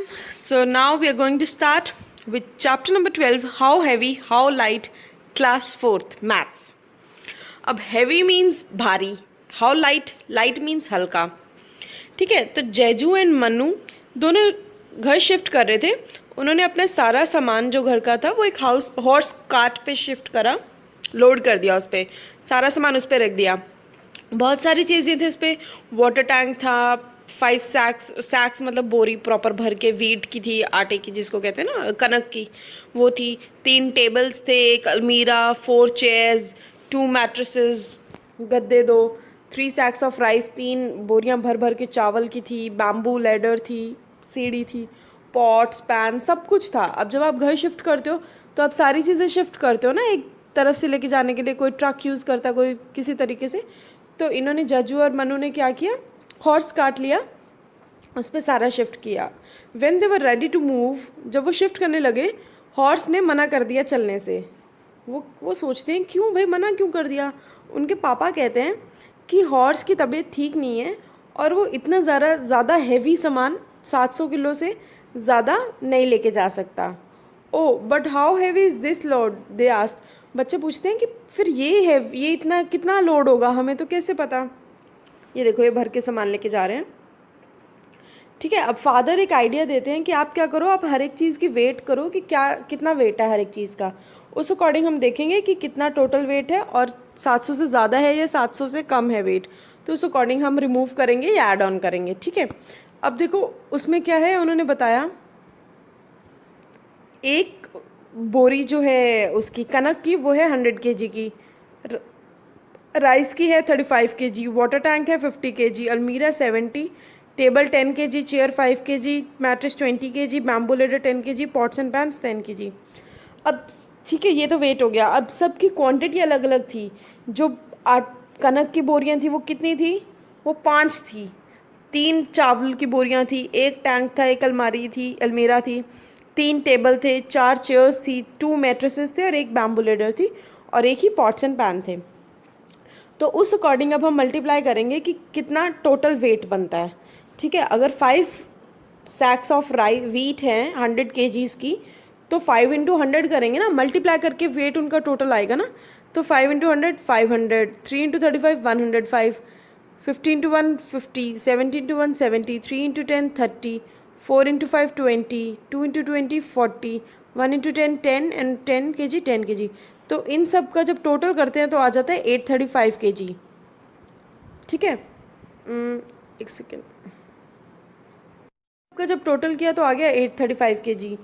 So now we are going to start with chapter number 12, how heavy, how light, class 4th, maths. अब heavy means भारी, how light, light means हल्का. ठीक है, तो जेजू and Mannu दोनों घर शिफ्ट कर रहे थे. उन्होंने अपना सारा सामान जो घर का था वो एक हॉर्स कार्ट पे शिफ्ट करा, लोड कर दिया, उस पर सारा सामान उस पर रख दिया. बहुत सारी चीज़ें थी उस पर. वाटर टैंक था, 5 सैक्स मतलब बोरी प्रॉपर भर के, वीट की थी, आटे की जिसको कहते हैं ना, कनक की, वो थी. 3 टेबल्स थे, एक अलमीरा, 4 चेयर्स, 2 मैट्रेसेस, गद्दे 2, 3 सैक्स ऑफ राइस, 3 बोरियां भर भर के चावल की थी, बैम्बू लैडर थी, सीढ़ी थी, पॉट्स पैन, सब कुछ था. अब जब आप घर शिफ्ट करते हो तो आप सारी चीज़ें शिफ्ट करते हो ना, एक तरफ से लेके जाने के लिए. कोई ट्रक यूज़ करता, कोई किसी तरीके से. तो इन्होंने, जज्जू और मनु ने क्या किया, हॉर्स काट लिया, उस पर सारा शिफ्ट किया. When they were ready to move, जब वो शिफ्ट करने लगे, हॉर्स ने मना कर दिया चलने से. वो सोचते हैं क्यों भाई, मना क्यों कर दिया. उनके पापा कहते हैं कि हॉर्स की तबीयत ठीक नहीं है और वो इतना ज़्यादा हैवी सामान 700 किलो से ज़्यादा नहीं लेके जा सकता. Oh but how heavy is this load, they asked. बच्चे पूछते हैं कि फिर ये इतना कितना लोड होगा, हमें तो कैसे पता. ये देखो, ये भर के सामान लेके जा रहे हैं. ठीक है, अब फादर एक आइडिया देते हैं कि आप क्या करो, आप हर एक चीज़ की वेट करो कि क्या कितना वेट है हर एक चीज़ का. उस अकॉर्डिंग हम देखेंगे कि कितना टोटल वेट है और 700 से ज़्यादा है या 700 से कम है वेट. तो उस अकॉर्डिंग हम रिमूव करेंगे या ऐड ऑन करेंगे. ठीक है, अब देखो उसमें क्या है, उन्होंने बताया एक बोरी जो है उसकी कनक की वो है 100 kg की, राइस की है 35 kg, वाटर टैंक है 50 kg, अलमीरा 70, table 10 kg, chair 5 kg, mattress 20 kg, bamboo ladder 10 kg, pots and pans 10 kg. अब ठीक है, ये तो वेट हो गया. अब सबकी क्वांटिटी अलग अलग थी. जो कनक की बोरियां थी वो कितनी थी, वो 5 थी. 3 चावल की बोरियां थी, एक टैंक था, एक अलमीरा थी, 3 टेबल थे, 4 चेयर्स थी, 2 मैट्रेसेस थे और एक बैम्बू लेडर थी और एक ही पॉट्स एंड पैन थे. तो उस अकॉर्डिंग अब हम मल्टीप्लाई करेंगे कि कितना टोटल वेट बनता है. ठीक है, अगर 5 सैक्स ऑफ वीट हैं 100 kgs की, तो 5 इंटू 100 करेंगे ना, मल्टीप्लाई करके वेट उनका टोटल आएगा ना. तो 5 into 100 500, 3 into 35 105, 50 into 1 50, 70 into 1 70, 3 into 10 30, 4 into 5 20, 2 into 20 40, 1 into 10 10 and 10 kg 10 kg. तो इन सब का जब टोटल करते हैं तो आ जाता है 835 kg. ठीक है, एक सेकेंड, का जब टोटल किया तो आ गया 835 kg.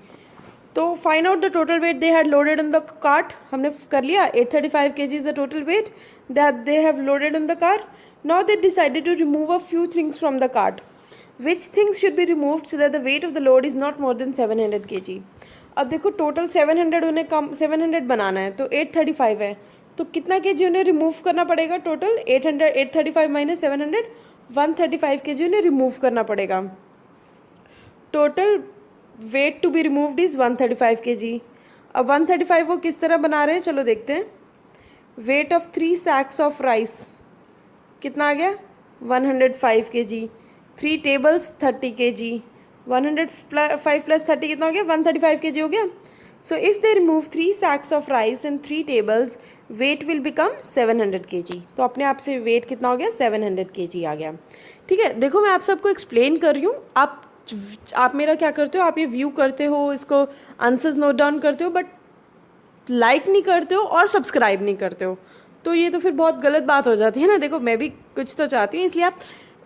तो find out the total weight they had loaded on the cart. हमने कर लिया 835 kg is the total weight that they have loaded on the car. Now they decided to remove a few things from the cart. Which things should be removed so that the weight of the load is not more than 700 kg. अब देखो, total 700 उन्हें कम 700 बनाना है, तो 835 है, तो कितना kg उन्हें remove करना पड़ेगा. टोटल 835 माइनस 700, 135 kg उन्हें रिमूव करना पड़ेगा. Total weight to be removed is 135 kg. अब 135 वो किस तरह बना रहे हैं, चलो देखते हैं. Weight of 3 sacks of rice कितना आ गया, 105 kg. 3 tables 30 kg. 105 प्लस 30 कितना हो गया, 135 kg हो गया. So if they remove 3 sacks of rice and 3 tables, weight will become 700 kg. तो अपने आप से वेट कितना हो गया, 700 kg आ गया. ठीक है, देखो मैं आप सबको एक्सप्लेन कर रही हूँ, आप मेरा क्या करते हो, आप ये व्यू करते हो, इसको आंसर्स नोट डाउन करते हो, बट लाइक नहीं करते हो और सब्सक्राइब नहीं करते हो. तो ये तो फिर बहुत गलत बात हो जाती है ना. देखो, मैं भी कुछ तो चाहती हूँ, इसलिए आप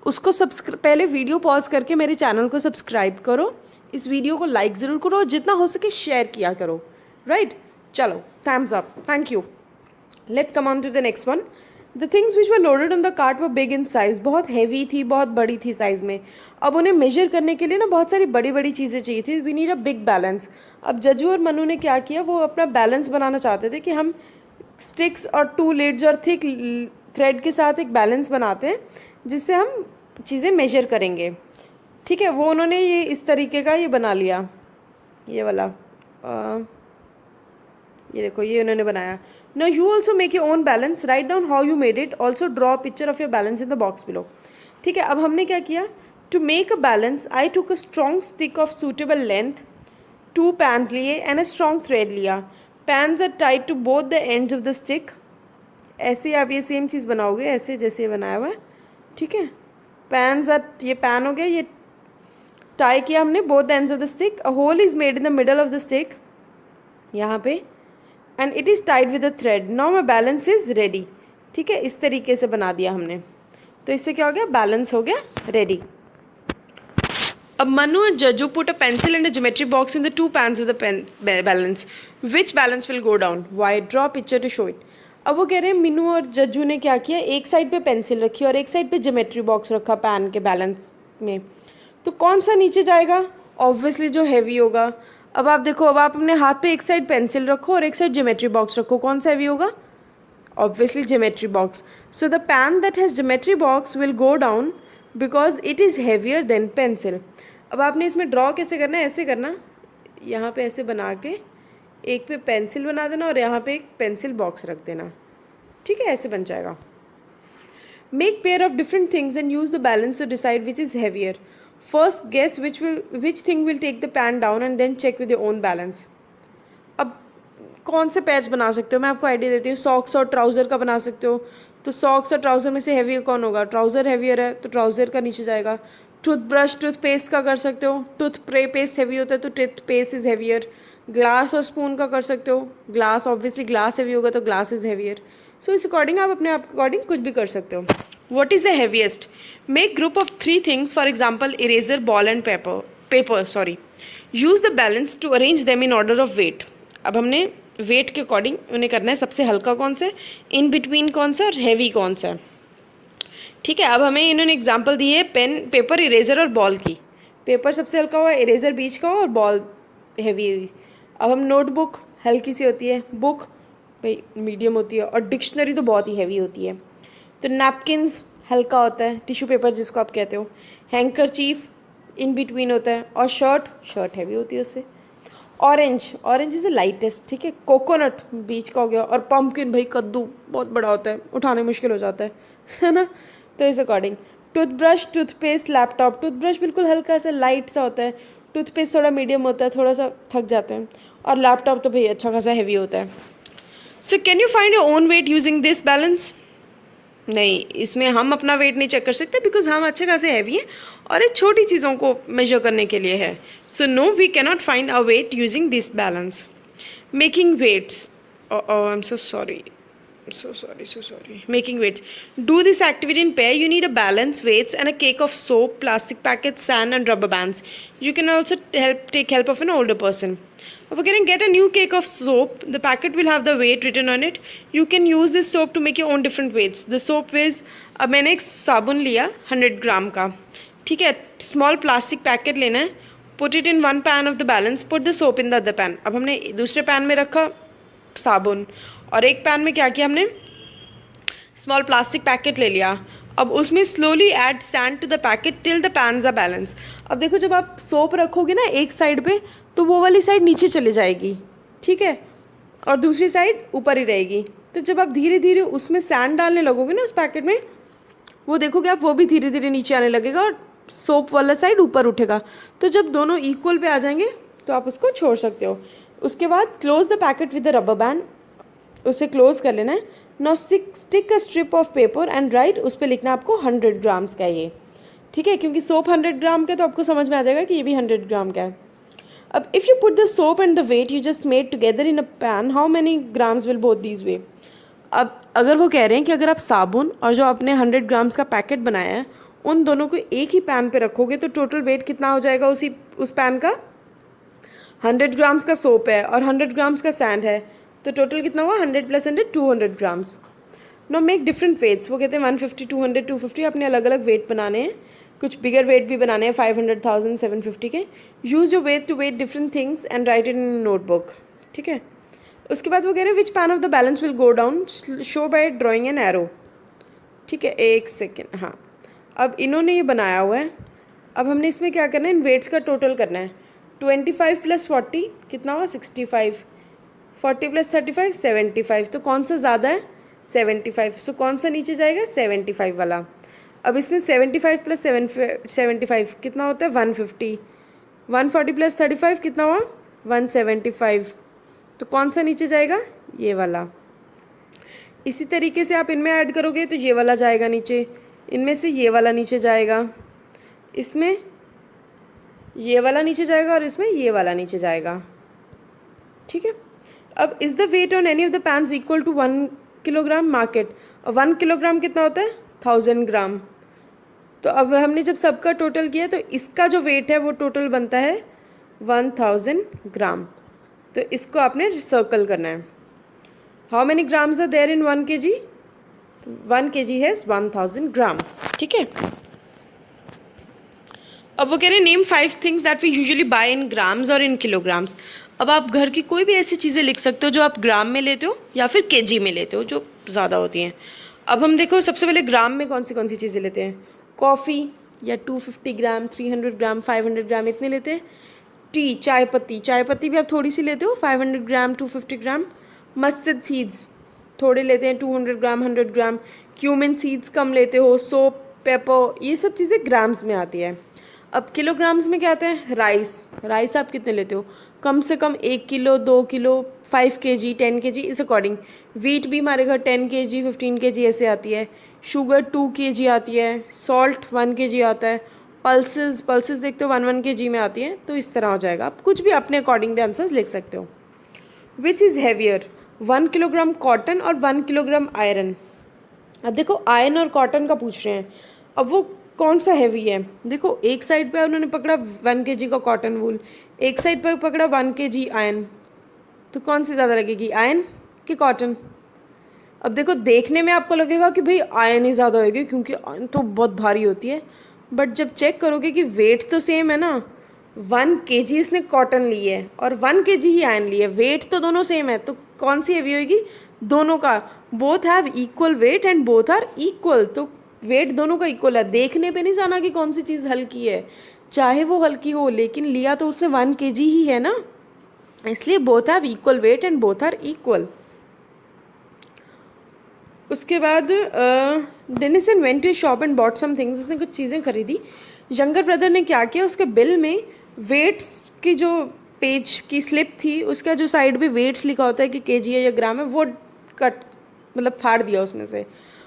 उसको पहले वीडियो पॉज करके मेरे चैनल को सब्सक्राइब करो, इस वीडियो को लाइक ज़रूर करो, जितना हो सके शेयर किया करो. राइट, चलो, thumbs up, thank you. Let's come on to the next one. The things which were loaded on the cart were big in size. बहुत हैवी थी, बहुत बड़ी थी साइज़ में. अब उन्हें मेजर करने के लिए ना बहुत सारी बड़ी बड़ी चीज़ें चाहिए थी. We need a big balance. अब जज्जू और मनु ने क्या किया, वो अपना बैलेंस बनाना चाहते थे कि हम स्टिक्स और 2 लीड्स और थिक थ्रेड के साथ एक बैलेंस बनाते हैं जिससे हम चीज़ें मेजर करेंगे. ठीक है, वो उन्होंने ये इस तरीके का ये बना लिया, ये वाला, ये देखो, ये उन्होंने बनाया. Now you also make your own balance. Write down how you made it. Also draw a picture of your balance in the box below. ठीक है, अब हमने क्या किया, to make a balance I took a strong stick of suitable length, 2 pans लिए and a strong thread लिया. Pans are tied to both the ends of the stick. ऐसे आप ये सेम चीज़ बनाओगे ऐसे जैसे ये बनाया हुआ है. ठीक है, पैन्स आर, ये पैन हो गया, ये टाई किया हमने both the ends of the stick. A hole is made in the middle of the stick यहाँ पे, and it is tied with the thread. Now my balance is ready. ठीक है, इस तरीके से बना दिया हमने. तो इससे क्या हो गया, बैलेंस हो गया रेडी. अब Manu and Jaju put a pencil and a geometry box in the 2 pans of the balance. Which balance will go down? Why? Draw a picture to show it. अब वो कह रहे हैं मीनू और जज्जू ने क्या किया, एक साइड पे पेंसिल रखी और एक साइड पे ज्योमेट्री बॉक्स रखा पैन के बैलेंस में. तो कौन सा नीचे जाएगा? ऑब्वियसली जो हैवी होगा. अब आप देखो, अब आप अपने हाथ पे एक साइड पेंसिल रखो और एक साइड ज्योमेट्री बॉक्स रखो, कौन सा हैवी होगा? Obviously geometry box. So the pan that has geometry box will go down because it is heavier then pencil. अब आपने इसमें ड्रॉ कैसे करना है, ऐसे करना, यहाँ पे ऐसे बना के एक पे पेंसिल बना देना और यहाँ पे एक पेंसिल बॉक्स रख देना. ठीक है, ऐसे बन जाएगा. Make pair of different things and use the balance to decide which is heavier. First guess which thing will take the pan down and then check with your own balance. अब कौन से पैड्स बना सकते हो, मैं आपको idea देती हूँ. सॉक्स और ट्राउज़र का बना सकते हो. तो सॉक्स और ट्राउज़र में से हैवी कौन होगा? ट्राउज़र हैवियर है तो ट्राउज़र का नीचे जाएगा. टूथब्रश टूथपेस्ट का कर सकते हो, टूथपेस्ट हैवी होता है तो टूथपेस्ट इज़ हैवियर. ग्लास और स्पून का कर सकते हो, ग्लास ऑब्वियसली ग्लास हैवी होगा तो ग्लास इज़ हैवियर. सो इस अकॉर्डिंग आप अपने आप के अकॉर्डिंग कुछ भी कर सकते हो. What is the heaviest? Make group of 3 things, for example eraser, ball and paper. Use the balance to arrange them in order of weight. अब हमने वेट के अकॉर्डिंग उन्हें करना है, सबसे हल्का कौन सा है, इन बिटवीन कौन सा और हैवी कौन सा है. ठीक है, अब हमें इन्होंने एग्जांपल दी है पेन, पेपर, इरेजर और बॉल की. पेपर सबसे हल्का हुआ, इरेजर बीच का हो और बॉल हैवी हुई. अब हम नोटबुक हल्की सी होती है, बुक भाई मीडियम होती है और डिक्शनरी तो बहुत ही हैवी होती है. तो नैपकिन्स हल्का होता है, टिश्यू पेपर जिसको आप कहते हो. हैंकरचीफ इन बिटवीन होता है और शर्ट हैवी होती है उससे. Orange is the lightest. ठीक है, कोकोनट बीच का हो गया और पम्पकिन भाई कद्दू बहुत बड़ा होता है, उठाने मुश्किल हो जाता है ना. तो इस according toothbrush, toothpaste, laptop. Toothbrush बिल्कुल हल्का सा लाइट सा होता है, टूथपेस्ट थोड़ा मीडियम होता है, थोड़ा सा थक जाते हैं, और लैपटॉप तो भाई अच्छा खासा हैवी होता है. So can you find your own wait using this balance? नहीं, इसमें हम अपना वेट नहीं चेक कर सकते बिकॉज हम अच्छे खासे हैवी हैं और ये छोटी चीज़ों को मेजर करने के लिए है. So no, we cannot find our weight using this balance. Making weights. I am so sorry. Making weights. Do this activity in pair. You need a balance, weights, and a cake of soap, plastic packets, sand, and rubber bands. You can also take help of an older person. If you're getting, get a new cake of soap. The packet will have the weight written on it. You can use this soap to make your own different weights. The soap weighs. अब मैंने एक साबुन लिया 100 ग्राम का. ठीक है, small plastic packet लेना है. Put it in one pan of the balance. Put the soap in the other pan. अब हमने दूसरे पैन में रखा साबुन और एक पैन में क्या किया हमने, स्मॉल प्लास्टिक पैकेट ले लिया. अब उसमें slowly add sand to the packet till the pans are balance. अब देखो, जब आप सोप रखोगे ना एक साइड पे तो वो वाली साइड नीचे चली जाएगी. ठीक है, और दूसरी साइड ऊपर ही रहेगी. तो जब आप धीरे धीरे उसमें सैंड डालने लगोगे ना उस पैकेट में, वो देखोगे आप, वो भी धीरे धीरे नीचे आने लगेगा और सोप वाला साइड ऊपर उठेगा. तो जब दोनों इक्वल पे आ जाएंगे तो आप उसको छोड़ सकते हो. उसके बाद close the packet with the rubber band. उसे क्लोज कर लेना है. Now stick a strip of paper and right. उस पर लिखना आपको 100 ग्राम्स का ये. ठीक है, क्योंकि सोप 100 ग्राम का तो आपको समझ में आ जाएगा कि ये भी 100 ग्राम का है. अब if you put the soap and the weight you just made together in a pan, how many grams will both these weigh. अब अगर वो कह रहे हैं कि अगर आप साबुन और जो आपने 100 ग्राम्स का पैकेट बनाया है उन दोनों को एक ही पैन पे रखोगे तो टोटल वेट कितना हो जाएगा उस पैन का. 100 ग्राम्स का सोप है और 100 ग्राम्स का सैंड है, तो टोटल कितना हुआ, 100 + 100 200 grams. No make different weights. वो कहते हैं 150, 200, 250 अपने अलग अलग वेट बनाने हैं. कुछ बिगर वेट भी बनाने हैं 500, 1000, 750 के. Use your weight to weigh different things and write in notebook. ठीक है, उसके बाद वो कह रहे हैं which pan of the balance will go down, show by drawing an arrow. ठीक है, एक सेकेंड. हाँ, अब इन्होंने ये बनाया हुआ है. अब हमने इसमें क्या करना है, इन वेट्स का टोटल करना है. 25 + 40 कितना हुआ, 65. 40 + 35 75. तो कौन सा ज़्यादा है, 75. सो कौन सा नीचे जाएगा, 75 वाला. अब इसमें 75 प्लस 75 कितना होता है 150, 140 प्लस 35 कितना हुआ 175। तो कौन सा नीचे जाएगा, ये वाला। इसी तरीके से आप इनमें ऐड करोगे तो ये वाला जाएगा नीचे, इनमें से ये वाला नीचे जाएगा, इसमें ये वाला नीचे जाएगा और इसमें ये वाला नीचे जाएगा। ठीक है। अब is the weight on any of the pans equal to 1 kilogram market. 1 kilogram कितना होता है 1000 ग्राम। तो अब हमने जब सबका टोटल किया तो इसका जो वेट है वो टोटल बनता है 1000 ग्राम। तो इसको आपने सर्कल करना है। How many grams are there in 1 kg? 1 kg has 1000 gram. ठीक है। अब वो कह रहे हैं name 5 things that we usually buy in grams और इन किलोग्राम्स। अब आप घर की कोई भी ऐसी चीज़ें लिख सकते हो जो आप ग्राम में लेते हो या फिर केजी में लेते हो, जो ज़्यादा होती हैं। अब हम देखो सबसे पहले ग्राम में कौन सी चीज़ें लेते हैं। कॉफ़ी या 250 ग्राम, 300 ग्राम, 500 ग्राम इतने लेते हैं। टी, चाय पत्ती भी आप थोड़ी सी लेते हो, 500 ग्राम, 250 ग्राम। मस्टर्ड सीड्स थोड़े लेते हैं, 200 ग्राम, 100 ग्राम। क्यूमिन सीड्स कम लेते हो। सोप, पेपर, ये सब चीज़ें ग्राम्स में आती है। अब किलोग्राम्स में क्या आता है, राइस आप कितने लेते हो, कम से कम 1 किलो, 2 किलो, 5 kg, 10 kg इस अकॉर्डिंग। वीट भी हमारे घर 10 kg, 15 kg ऐसे आती है। शुगर 2 kg आती है। सॉल्ट 1 kg आता है। पल्सेस देखते हो 1 kg में आती है। तो इस तरह हो जाएगा। आप कुछ भी अपने अकॉर्डिंग भी आंसर्स लिख सकते हो। विच इज़ हैवियर, 1 किलोग्राम कॉटन और 1 किलोग्राम आयरन। अब देखो आयरन और कॉटन का पूछ रहे हैं। अब वो कौन सा हैवी है, देखो एक साइड पे उन्होंने पकड़ा 1 kg का कॉटन वूल, एक साइड पे पकड़ा 1 kg आयरन। तो कौन सी ज़्यादा लगेगी, आयरन कि कॉटन? अब देखो देखने में आपको लगेगा कि भाई आयरन ही ज़्यादा होगी क्योंकि आयरन तो बहुत भारी होती है, बट जब चेक करोगे कि वेट तो सेम है ना, 1 kg इसने कॉटन ली है और 1 kg ही आयरन ली है, वेट तो दोनों सेम है, तो कौन सी हैवी होगी, दोनों का। Both have equal weight and both are equal. तो वेट दोनों का इक्वल है। देखने पे नहीं जाना कि कौन सी चीज़ हल्की है, चाहे वो हल्की हो, लेकिन लिया तो उसने 1 kg ही है ना, इसलिए both have equal weight and both are equal. उसके बाद Denison went to shop and bought some things, उसने कुछ चीज़ें खरीदी। यंगर ब्रदर ने क्या किया, उसके बिल में वेट्स की जो पेज की स्लिप थी उसका जो साइड पे वेट्स लिखा होता है कि केजी है या ग्राम है, वो कट मतलब फाड़ दिया उसमें से।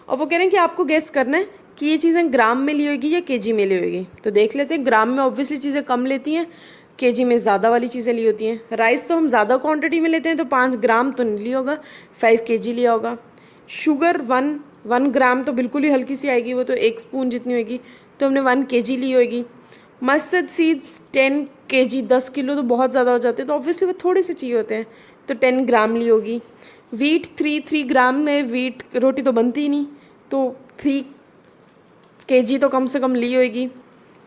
और वो कह रहे हैं कि आपको गेस करना है कि ये चीज़ें ग्राम में ली होगी या केजी में ली होगी। तो देख लेते हैं। ग्राम में ऑब्वियसली चीज़ें कम लेती हैं, केजी में ज़्यादा वाली चीज़ें ली होती हैं। राइस तो हम ज़्यादा क्वांटिटी में लेते हैं, तो 5 ग्राम तो नहीं लिया होगा, 5 kg लिया होगा। शुगर 1 ग्राम तो बिल्कुल ही हल्की सी आएगी, वो तो 1 स्पून जितनी होगी, तो हमने 1 kg ली होगी। मस्टर्ड सीड्स 10 kg, 10 किलो तो बहुत ज़्यादा हो जाते हैं, तो ऑब्वियसली वो थोड़े से चाहिए होते हैं, तो 10 ग्राम ली होगी। वीट 3 ग्राम में वीट रोटी तो बनती ही नहीं, तो 3 kg तो कम से कम ली होगी।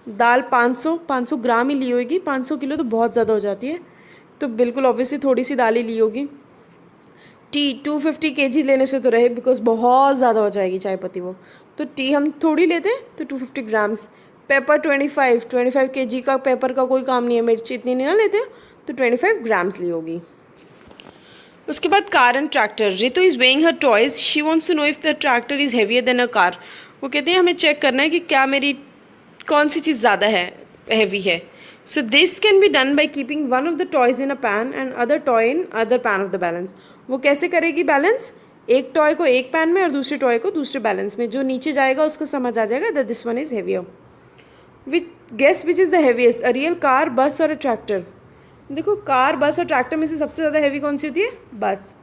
दाल 500 ग्राम ही ली होगी, 500 किलो तो बहुत ज़्यादा हो जाती है, तो बिल्कुल ऑब्वियसली थोड़ी सी दाल ही ली होगी। टी 250 kg लेने से तो रहे, बिकॉज बहुत ज़्यादा हो जाएगी चाय पत्ती वो, तो टी हम थोड़ी लेते हैं, तो 250 ग्राम्स। पेपर 25 kg का पेपर का कोई काम नहीं है, मिर्च इतनी नहीं ना लेते, तो 25 ग्राम्स ली होगी। उसके बाद car and tractor. Ritu is weighing her toys, she wants to know if the tractor is heavier than a car. वो कहते हैं हमें चेक करना है कि क्या मेरी कौन सी चीज़ ज़्यादा है, हैवी है। So this can be done by keeping one of the toys in a pan and other toy in other pan of the balance. वो कैसे करेगी बैलेंस, एक टॉय को एक पैन में और दूसरे टॉय को दूसरे बैलेंस में, जो नीचे जाएगा उसको समझ आ जाएगा that this one is heavier. Which guess which is the heaviest, a real car, bus और अ ट्रैक्टर। देखो कार, बस और ट्रैक्टर में से सबसे ज़्यादा हैवी कौन सी होती है, बस।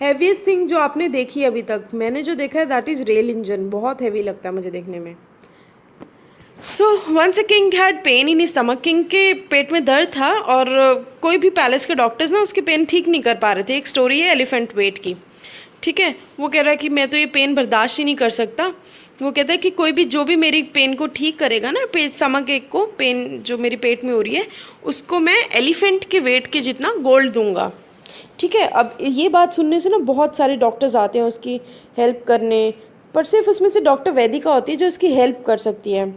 हैवीएस्ट थिंग जो आपने देखी अभी तक, मैंने जो देखा है दैट इज़ रेल इंजन, बहुत हैवी लगता है मुझे देखने में। So once a king had pain in his stomach, king के पेट में दर्द था और कोई भी पैलेस के डॉक्टर्स ना उसके पेन ठीक नहीं कर पा रहे थे। एक स्टोरी है एलिफेंट वेट की, ठीक है। वो कह रहा है कि मैं तो ये पेन बर्दाश्त ही नहीं कर सकता। वो कहता है कि कोई भी जो भी मेरी पेन को ठीक करेगा ना, पेट स्टमक एक को पेन जो मेरी पेट में हो रही है, उसको मैं एलिफेंट के वेट के जितना गोल्ड दूंगा, ठीक है। अब ये बात सुनने से ना बहुत सारे डॉक्टर्स आते हैं उसकी हेल्प करने, पर सिर्फ उसमें से डॉक्टर वैदिका होती है जो उसकी हेल्प कर सकती है,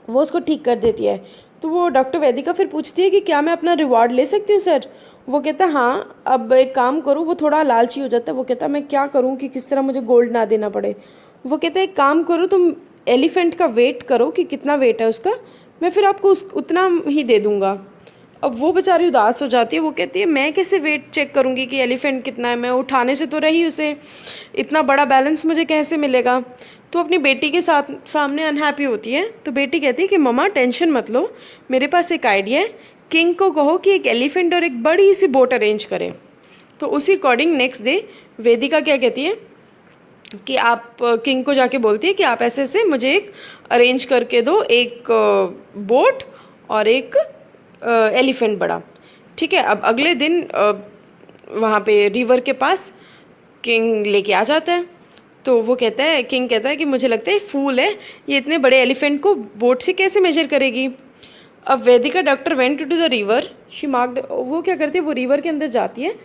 वो उसको ठीक कर देती है। तो वो डॉक्टर वैदिका फिर पूछती है कि क्या मैं अपना रिवॉर्ड ले सकती हूँ सर। वो कहता है हाँ, अब एक काम करूँ। वो थोड़ा लालची हो जाता है, वो कहता है मैं क्या करूँ कि किस तरह मुझे गोल्ड ना देना पड़े। वो कहता है एक काम करो, तुम एलिफेंट का वेट करो कि कितना वेट है उसका, मैं फिर आपको उतना ही दे दूँगा। अब वो बेचारी उदास हो जाती है, वो कहती है मैं कैसे वेट चेक करूँगी कि एलिफेंट कितना है, मैं उठाने से तो रही उसे, इतना बड़ा बैलेंस मुझे कैसे मिलेगा। तो अपनी बेटी के साथ सामने अनहैप्पी होती है। तो बेटी कहती है कि मम्मा टेंशन मत लो, मेरे पास एक आइडिया है, किंग को कहो कि एक एलिफेंट और एक बड़ी सी बोट अरेंज करें। तो उसी अकॉर्डिंग नेक्स्ट डे वेदिका क्या कहती है कि आप किंग को जाके बोलती है कि आप ऐसे ऐसे मुझे एक अरेंज करके दो, एक बोट और एक एलिफेंट बड़ा। ठीक है। अब अगले दिन वहाँ पे रिवर के पास किंग लेके आ जाता है। तो वो कहता है, किंग कहता है कि मुझे लगता है फूल है, ये इतने बड़े एलिफेंट को बोट से कैसे मेजर करेगी। अब Vedika doctor went to the river, she marked, वो क्या करती है, वो रिवर के अंदर जाती है,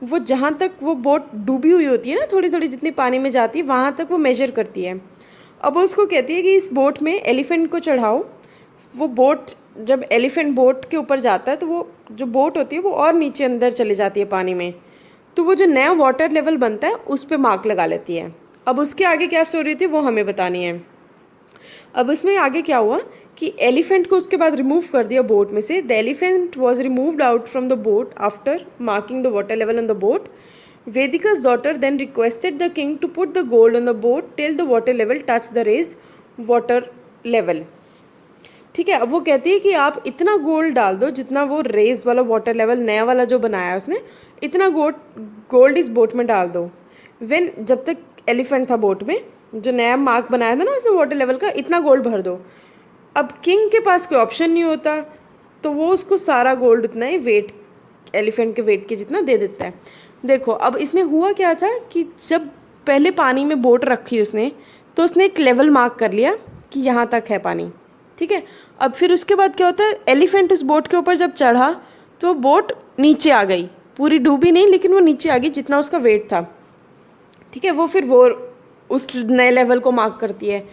वो जहाँ तक वो बोट डूबी हुई होती है ना, थोड़ी थोड़ी जितनी पानी में जाती है वहाँ तक वो मेजर करती है। अब वो उसको कहती है कि इस बोट में एलिफेंट को चढ़ाओ। वो बोट जब एलिफेंट बोट के ऊपर जाता है तो वो जो बोट होती है वो और नीचे अंदर चली जाती है पानी में, तो वो जो नया वाटर लेवल बनता है उस पर मार्क लगा लेती है। अब उसके आगे क्या स्टोरी होती है वो हमें बतानी है। अब इसमें आगे क्या हुआ कि एलिफेंट को उसके बाद रिमूव कर दिया बोट में से। The elephant was removed out from the boat after marking the water level on the boat. Vedika's daughter then requested the king to put the gold on the boat till the water level touched the raised water level. ठीक है। अब वो कहती है कि आप इतना gold डाल दो जितना वो रेज वाला वाटर लेवल नया वाला जो बनाया है उसने, इतना गोल्ड इस बोट में डाल दो। वेन जब तक एलिफेंट था बोट में, जो नया मार्क बनाया था ना उसने वाटर लेवल का, इतना गोल्ड भर दो। अब किंग के पास कोई ऑप्शन नहीं होता, तो वो उसको सारा गोल्ड उतना ही वेट, एलिफेंट के वेट के जितना दे देता है। देखो अब इसमें हुआ क्या था कि जब पहले पानी में बोट रखी उसने, तो उसने एक लेवल मार्क कर लिया कि यहाँ तक है पानी। ठीक है। अब फिर उसके बाद क्या होता है, एलिफेंट उस बोट के ऊपर जब चढ़ा तो बोट नीचे आ गई, पूरी डूबी नहीं लेकिन वो नीचे आ गई जितना उसका वेट था। ठीक है। वो फिर वो उस नए लेवल को मार्क करती है,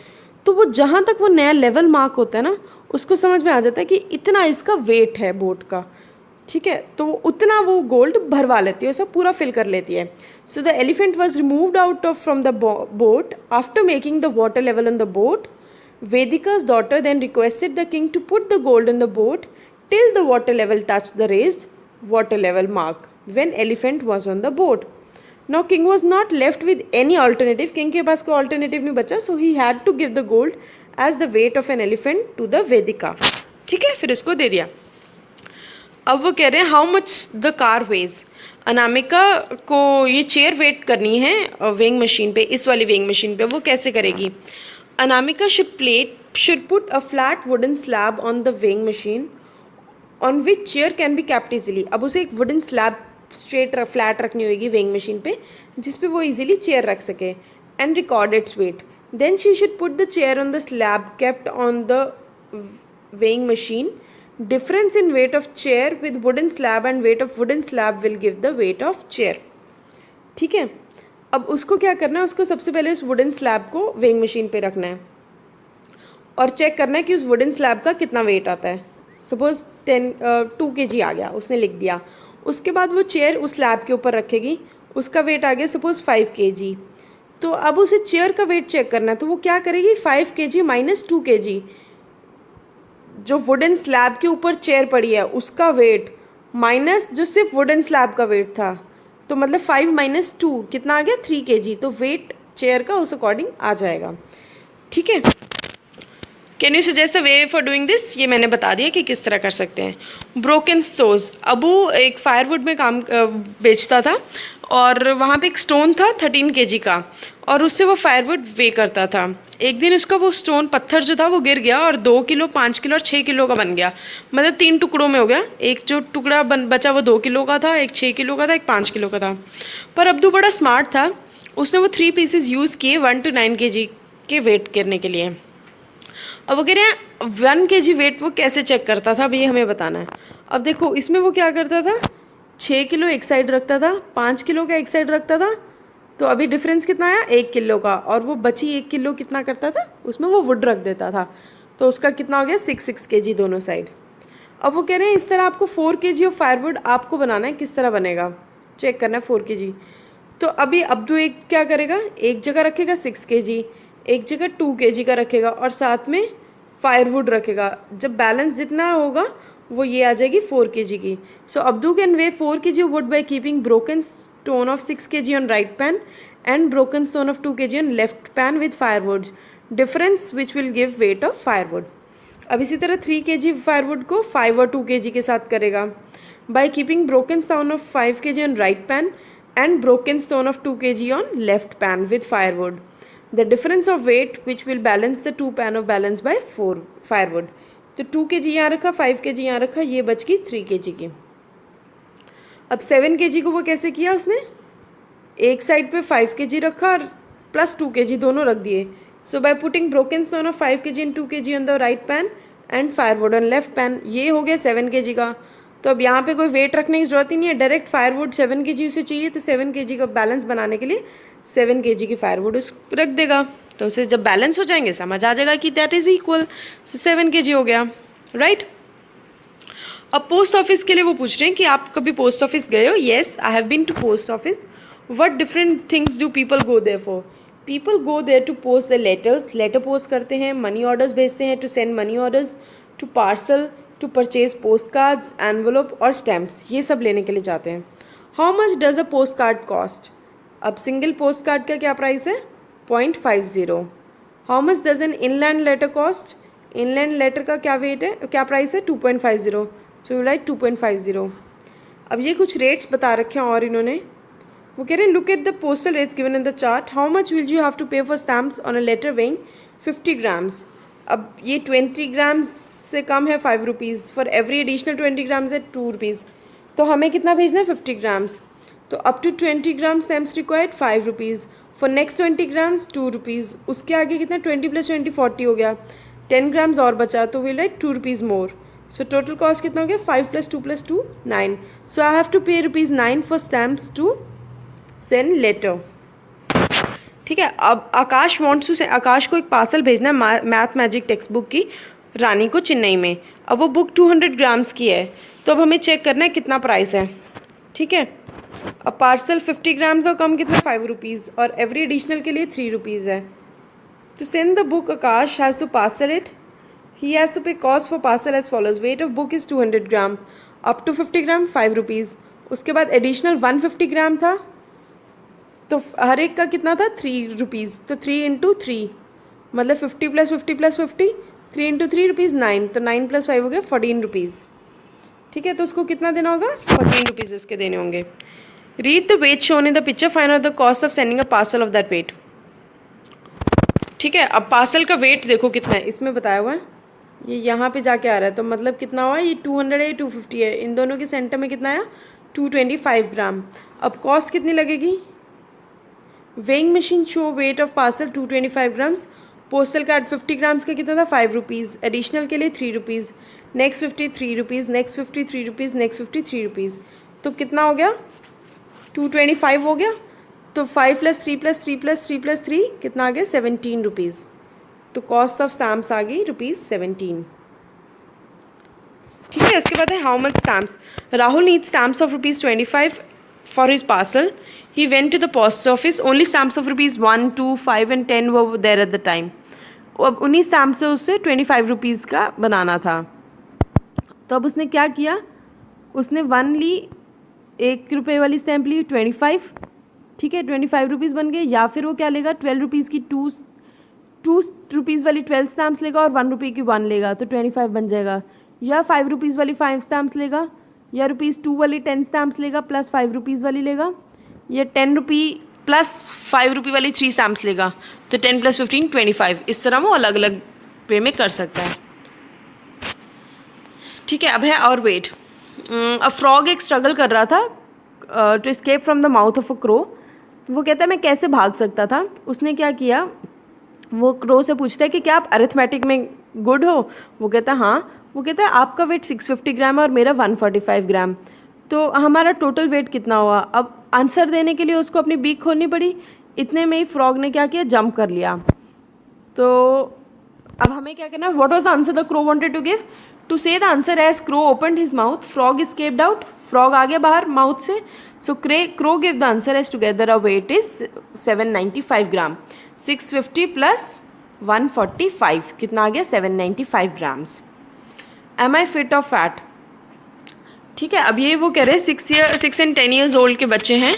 तो वो जहाँ तक वो नया लेवल मार्क होता है ना, उसको समझ में आ जाता है कि इतना इसका वेट है बोट का। ठीक है। तो उतना वो गोल्ड भरवा लेती है, उसे पूरा फिल कर लेती है। So the elephant was removed out of from the boat after making the water level on the boat. Vedika's daughter then requested the king to put the gold on the boat till the water level touched the raised water level mark when elephant was on the boat. Now king was not left with any alternative. King के पास कोई alternative नहीं बचा, so he had to give the gold as the weight of an elephant to the Vedika. ठीक है। फिर इसको दे दिया। अब वो कह रहे हैं how much the car weighs. Anamika को ये चेयर वेट करनी है वेइंग मशीन पे, इस वाली वेइंग मशीन पे। वो कैसे करेगी। Anamika should put a flat wooden slab on the weighing machine on which chair can be kept easily. अब उसे एक wooden slab straight फ्लैट रखनी होगी weighing machine पे, जिस पे वो easily chair रख सके, and record its weight. Then she should put the chair on the slab kept on the weighing machine. Difference in weight of chair with wooden slab and weight of wooden slab will give the weight of chair. ठीक है। अब उसको क्या करना है, उसको सबसे पहले उस वुडन स्लैब को वेइंग मशीन पे रखना है और चेक करना है कि उस वुडन स्लैब का कितना वेट आता है। सपोज 2 kg आ गया, उसने लिख दिया। उसके बाद वो चेयर उस स्लैब के ऊपर रखेगी, उसका वेट आ गया सपोज 5 kg। तो अब उसे चेयर का वेट चेक करना है, तो वो क्या करेगी, 5 kg माइनस 2 kg जो वुडन स्लैब के ऊपर चेयर पड़ी है उसका वेट माइनस जो सिर्फ वुडन स्लैब का वेट था, तो मतलब 5 माइनस 2 कितना आ गया, 3 kg। तो वेट चेयर का उस अकॉर्डिंग आ जाएगा। ठीक है। Can you suggest a way for doing this. ये मैंने बता दिया कि किस तरह कर सकते हैं। ब्रोकन सोज। अबू एक फायरवुड में काम बेचता था और वहाँ पे एक स्टोन था 13 kg का, और उससे वो फायरवुड वे करता था। एक दिन उसका वो स्टोन पत्थर जो था वो गिर गया और 2 किलो, 5 किलो और 6 किलो का बन गया, मतलब 3 टुकड़ों में हो गया। एक जो टुकड़ा बचा वो 2 किलो का था, एक 6 किलो का था, एक 5 किलो का था। पर अब्दू बड़ा स्मार्ट था, उसने वो 3 पीसेस यूज़ किए 1 to 9 kg के वेट करने के लिए। अब वो कह रहे हैं 1 kg वेट वो कैसे चेक करता था, अब ये हमें बताना है। अब देखो इसमें वो क्या करता था, 6 किलो एक साइड रखता था, 5 किलो का एक साइड रखता था, तो अभी डिफरेंस कितना आया, 1 किलो का। और वो बची 1 किलो कितना करता था, उसमें वो वुड रख देता था, तो उसका कितना हो गया 6 kg दोनों साइड। अब वो कह रहे हैं इस तरह आपको 4 kg ऑफ फायरवुड आपको बनाना है, किस तरह बनेगा चेक करना है 4 kg। तो अभी अब्दू एक क्या करेगा, एक जगह रखेगा 6 kg, एक जगह 2 kg का रखेगा और साथ में फायरवुड रखेगा। जब बैलेंस जितना होगा वो ये आ जाएगी 4 kg की। So Abdu can weigh 4 kg wood by keeping broken stone of 6 kg on right pan and broken stone of 2 kg on left pan with firewoods, difference which will give weight of firewood. अब इसी तरह 3 kg firewood को 5 और 2 kg के साथ करेगा। Bye keeping broken stone of 5 kg on right pan and broken stone of 2 kg on left pan with firewood, the difference of weight which will balance the 2 pan of balance by 4 firewood। तो 2 kg यहाँ रखा, 5 kg यहाँ रखा, ये बच गई 3 kg की। अब 7 kg को वो कैसे किया उसने, एक साइड पे 5 kg रखा और प्लस 2 kg दोनों रख दिए। So by putting broken stone of 5 kg and 2 kg on the right pan and firewood on left pan, ये हो गया 7 kg का। तो अब यहाँ पे कोई वेट रखने की जरूरत ही नहीं है, डायरेक्ट फायरवुड 7 kg उसे चाहिए तो 7 kg का बैलेंस बनाने के लिए 7 kg की फायरवुड उस रख देगा। तो उसे जब बैलेंस हो जाएंगे समझ आ जाएगा कि that is equal. So 7 kg हो गया, राइट। अब पोस्ट ऑफिस के लिए वो पूछ रहे हैं कि आप कभी पोस्ट ऑफिस गए हो। Yes, I have been to post office. What different things do people go there for? People go there to post the letters, letter post करते हैं, मनी ऑर्डर्स भेजते हैं, to send money orders, to parcel, to purchase postcards, envelope और stamps, ये सब लेने के लिए जाते हैं। How much does a postcard cost? अब सिंगल पोस्ट कार्ड का क्या प्राइस है? 0.50। How much does an inland letter cost? Inland letter का क्या वेट है, क्या प्राइस है? 2.50। So you write 2.50। अब ये कुछ रेट्स बता रखे हैं और इन्होंने, वो कह रहे हैं look at the postal rates given in the chart, how much will you have to pay for stamps on a letter weighing 50 grams। अब ये 20 grams से कम है 5 rupees, for every additional 20 grams है 2 रुपीज़। तो हमें कितना भेजना है? 50 grams। तो up to 20 grams stamps required 5 rupees, for next 20 grams 2 rupees. उसके आगे कितना? 20 + 20 40 हो गया, 10 grams और बचा तो will write 2 rupees more. So total cost कितना हो गया? 5 + 2 + 2 9। सो I have to pay ₹9 for stamps to send letter. ठीक है। अब आकाश वांट्स टू, आकाश को एक पार्सल भेजना है मैथ मैजिक टेक्स्ट बुक की, रानी को चेन्नई में। अब वो बुक 200 grams की है, तो अब हमें चेक करना है कितना प्राइस है। ठीक है। अब पार्सल 50 grams और कम कितना? 5 रुपीज़, और एवरी एडिशनल के लिए 3 रुपीज़ है। To send the book, Akash has to parcel it. He has to pay cost for parcel as follows. Weight of book is 200 gram. Up to 50 gram 5 rupees. उसके बाद additional 150 ग्राम था, तो हर एक का कितना था? 3 रुपीज़। तो 3 × 3 मतलब 50 + 50 + 50, 3 × 3 रुपीज़ 9, तो 9 + 5 हो गया 14 रुपीज़। ठीक है। तो उसको कितना देना होगा? 14 रुपीज़ उसके देने होंगे। Read the weight shown in the picture, find out the cost of sending a parcel of that weight. ठीक है। अब पार्सल का वेट देखो कितना है, इसमें बताया हुआ है, ये यहाँ पे जाके आ रहा है, तो मतलब कितना हुआ? ये 200 है, 250 है, इन दोनों के सेंटर में कितना आया? 225 ग्राम। अब कॉस्ट कितनी लगेगी? Weighing machine show weight of parcel 225 grams, postal card 50 grams का कितना था? 5 रुपीज़, एडिशनल के लिए 3 rupees, next 50 3 rupees, next 50 3 rupees, next 50 3 rupees. तो कितना हो गया? 225 हो गया। तो 5 + 3 + 3 + 3 + 3 कितना आ गया? 17 रुपीज़। तो कॉस्ट ऑफ स्टैम्प्स आ गई ₹17। ठीक है। उसके बाद है how much stamps. Rahul needs stamps of ₹25 for his parcel. He went to the post office, only stamps of ₹1, 2, 5 and 10 were there at the time. अब उन्हीं स्टैम्प से उससे 25 रुपीज़ का बनाना था। तो अब उसने क्या किया? उसने 1 ली, 1 रुपये वाली स्टैम्प ली, 25। ठीक है, 25 रुपीज़ बन गए। या फिर वो क्या लेगा? 12 रुपीज़ की 2 रुपीज़ वाली 12 स्टैम्प्स लेगा और 1 रुपये की 1 लेगा, तो 25 बन जाएगा। या 5 रुपीज़ वाली 5 स्टैम्प्स लेगा, या ₹2 वाली 10 स्टैम्प्स लेगा प्लस 5 रुपीज़ वाली लेगा, या 10 रुपये प्लस 5 रुपये वाली 3 स्टैम्प्स लेगा, तो 10 + 15 25। इस तरह वो अलग अलग वे में कर सकता है। ठीक है। अब है और वेट। अ फ्रॉग एक स्ट्रगल कर रहा था to escape from the mouth of a crow. वो कहता है मैं कैसे भाग सकता था। उसने क्या किया? वो क्रो से पूछता है कि क्या आप अरिथमेटिक में गुड हो? वो कहता है हाँ। वो कहता है आपका वेट 650 ग्राम है और मेरा 145 ग्राम, तो हमारा टोटल वेट कितना हुआ? अब आंसर देने के लिए उसको अपनी बीक खोलनी पड़ी। इतने में ही फ्रॉग ने क्या किया? जंप कर लिया। तो अब हमें क्या करना है? What was the answer the crow wanted to give? To say the answer as crow opened his mouth, frog escaped out. Frog आ गया बाहर माउथ से। So crow give the answer as together a weight is 795 gram. 650 plus 145 कितना आ गया 795 grams. Am I fit or fat, ठीक है। अब ये वो कह रहे हैं 6 and 10 years ओल्ड के बच्चे हैं,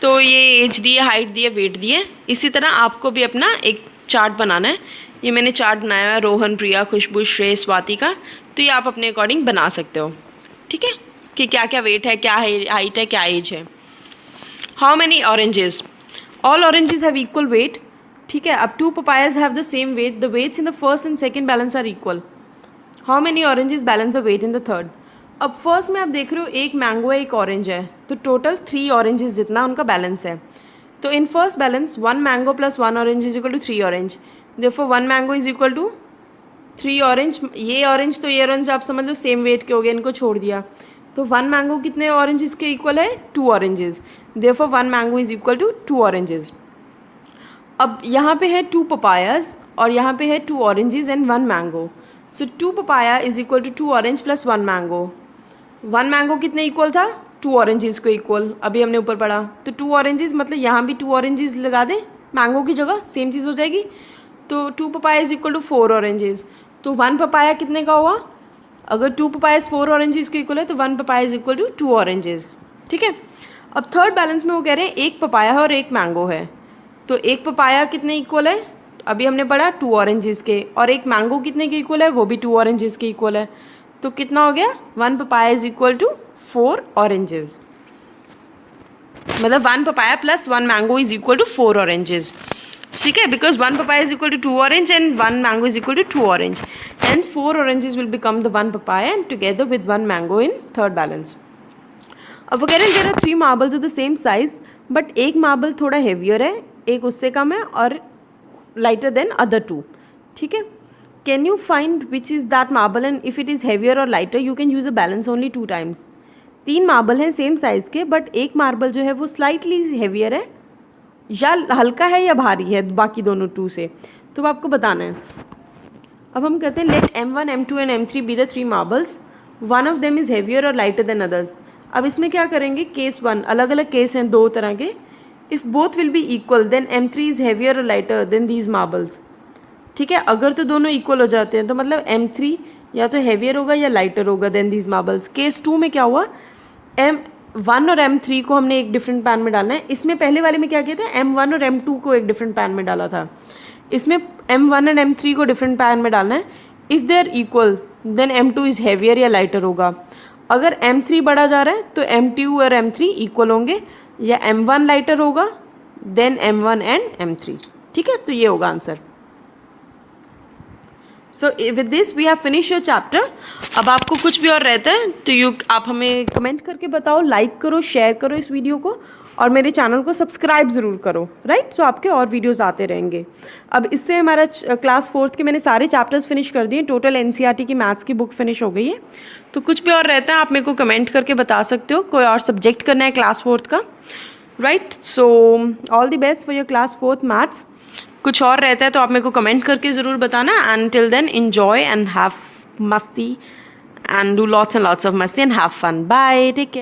तो ये एज दिए, हाइट दिए, वेट दिए। इसी तरह आपको भी अपना एक चार्ट बनाना है। ये मैंने चार्ट बनाया है रोहन, प्रिया, खुशबू, श्रेय, स्वाति का, तो ये आप अपने अकॉर्डिंग बना सकते हो, ठीक है, कि क्या क्या वेट है, क्या हाइट है, क्या एज है। How many oranges, all oranges have equal weight, ठीक है। अब 2 papayas have the same weight, the weights in the first and second balance are equal. How many oranges balance the weight in the third. अब first में आप देख रहे हो एक मैंगो है, एक ऑरेंज है, तो टोटल 3 ऑरेंजेस जितना उनका बैलेंस है। तो in first balance 1 mango plus 1 orange is equal to 3 orange, therefore 1 mango is equal to 3 orange. ये ऑरेंज तो ये ऑरेंज आप समझ लो सेम वेट के हो गए, इनको छोड़ दिया, तो 1 मैंगो कितने ऑरेंजेस के इक्वल है, 2 oranges, therefore 1 mango is equal to 2 oranges. अब यहाँ पे है 2 papayas और यहाँ पे है 2 oranges and 1 mango, so 2 papaya is equal to 2 orange plus 1 mango. 1 mango कितने इक्वल था, 2 ऑरेंजेस को इक्वल, अभी हमने ऊपर पढ़ा, तो 2 ऑरेंजेस मतलब यहाँ भी 2 ऑरेंजेस लगा दें मैंगो की जगह, सेम चीज़ हो जाएगी। तो 2 papaya is equal to 4 oranges, तो 1 papaya कितने का हुआ, अगर 2 papayas 4 ऑरेंजेस के इक्वल है तो 1 papaya is equal to 2 oranges, ठीक है। अब थर्ड बैलेंस में वो कह रहे हैं एक पपाया है और एक मैंगो है, तो एक पपाया कितने इक्वल है, अभी हमने पढ़ा 2 ऑरेंजेस के, और एक मैंगो कितने के इक्वल है, वो भी 2 ऑरेंजेस के इक्वल है, तो कितना हो गया 1 papaya is equal to 4 oranges, मतलब 1 papaya plus 1 mango is equal to 4 oranges, ठीक है, because 1 papaya is equal to 2 orange and 1 mango is equal to 2 orange, hence 4 oranges will become the 1 papaya and together with 1 mango in third balance. अब वो कह रहे हैं there are 3 marbles of the same size, but एक marble थोड़ा heavier है, एक उससे कम है और लाइटर देन अदर 2, ठीक है। Can you find which is that marble and if it is heavier और lighter you can use a balance only 2 times। 3 marble हैं सेम साइज़ के, बट एक मार्बल जो है वो स्लाइटली हेवियर है, या हल्का है या भारी है बाकी दोनों 2 से, तो आपको बताना है। अब हम कहते हैं let M1, M2 and M3 be the 3 marbles, one of them is heavier और लाइटर देन अदर्स। अब इसमें क्या करेंगे, केस 1, अलग अलग केस हैं 2 तरह के। If both will be equal then M3 is heavier और लाइटर देन दीज मार्बल्स, ठीक है। अगर तो दोनों इक्वल हो जाते हैं तो मतलब M3 या तो हेवियर होगा या लाइटर होगा देन दीज मार्बल्स। केस 2 में क्या हुआ, M1 और M3 को हमने एक डिफरेंट पैन में डालना है। इसमें पहले वाले में क्या किया था, M1 और M2 को एक डिफरेंट पैन में डाला था, इसमें M1 एंड M3 को डिफरेंट पैन में डालना है। If they are equal then M2 is heavier या लाइटर होगा। अगर M3 बढ़ा जा रहा है तो M2 और M3 इक्वल होंगे, या M1 लाइटर होगा देन M1 एंड M3, ठीक है। तो ये होगा answer. So with this we have finish your chapter. अब आपको कुछ भी और रहता है तो आप हमें कमेंट करके बताओ, लाइक करो, शेयर करो इस वीडियो को, और मेरे चैनल को सब्सक्राइब ज़रूर करो, राइट। सो आपके और वीडियोस आते रहेंगे। अब इससे हमारा क्लास 4th के मैंने सारे चैप्टर्स फिनिश कर दिए, टोटल NCERT की मैथ्स की बुक फिनिश हो गई है। तो कुछ भी और रहता है आप मेरे को कमेंट करके बता सकते हो, कोई और सब्जेक्ट करना है क्लास 4th का, right. So all the best for your class 4th maths. कुछ और रहता है तो आप मेरे को कमेंट करके ज़रूर बताना। And till then enjoy and have मस्ती and do lots and lots of मस्ती and have fun. Bye, take care.